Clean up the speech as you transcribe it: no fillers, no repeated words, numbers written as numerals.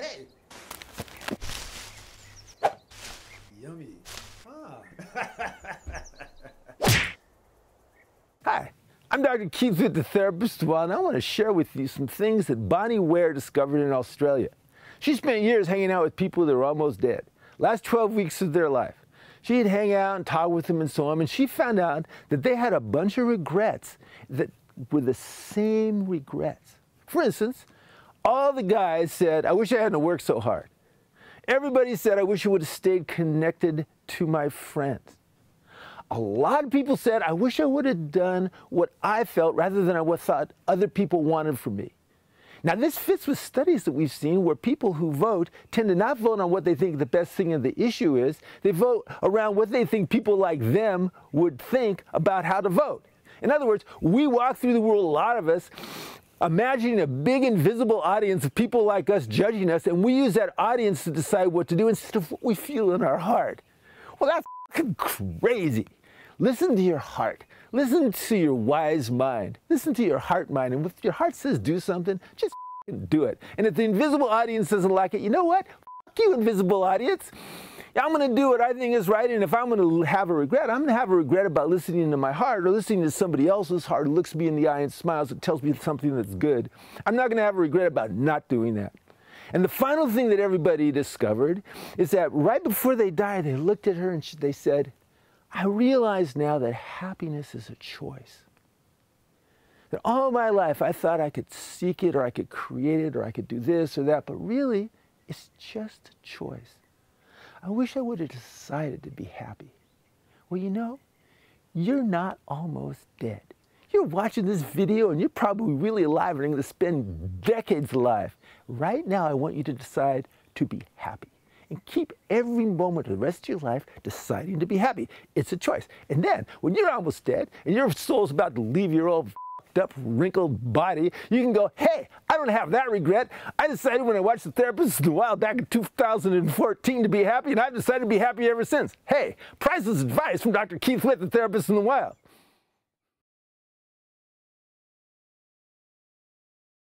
Hey! Yummy. Ah. Hi, I'm Dr. Keith Witt, the therapist, and I want to share with you some things that Bonnie Ware discovered in Australia. She spent years hanging out with people that were almost dead, last 12 weeks of their life. She'd hang out and talk with them and so on, and she found out that they had a bunch of regrets that were the same regrets. For instance, all the guys said, I wish I hadn't worked so hard. Everybody said, I wish I would have stayed connected to my friends. A lot of people said, I wish I would have done what I felt rather than what I thought other people wanted from me. Now, this fits with studies that we've seen where people who vote tend to not vote on what they think the best thing of the issue is. They vote around what they think people like them would think about how to vote. In other words, we walk through the world, a lot of us, imagining a big invisible audience of people like us judging us, and we use that audience to decide what to do instead of what we feel in our heart. Well, that's f***ing crazy. Listen to your heart. Listen to your wise mind. Listen to your heart mind. And if your heart says do something, just do it. And if the invisible audience doesn't like it, you know what? F you, invisible audience. I'm going to do what I think is right. And if I'm going to have a regret, I'm going to have a regret about listening to my heart or listening to somebody else's heart who looks me in the eye and smiles and tells me something that's good. I'm not going to have a regret about not doing that. And the final thing that everybody discovered is that right before they died, they looked at her and they said, I realize now that happiness is a choice. That all my life I thought I could seek it or I could create it or I could do this or that, but really it's just a choice. I wish I would have decided to be happy. Well, you know, you're not almost dead. You're watching this video and you're probably really alive and going to spend decades alive. Right now I want you to decide to be happy. And keep every moment of the rest of your life deciding to be happy. It's a choice. And then, when you're almost dead, and your soul's about to leave your old f***ed up, wrinkled body, you can go, hey, I don't have that regret. I decided when I watched The Therapist in the Wild back in 2014 to be happy, and I've decided to be happy ever since. Hey, priceless advice from Dr. Keith Witt, The Therapist in the Wild.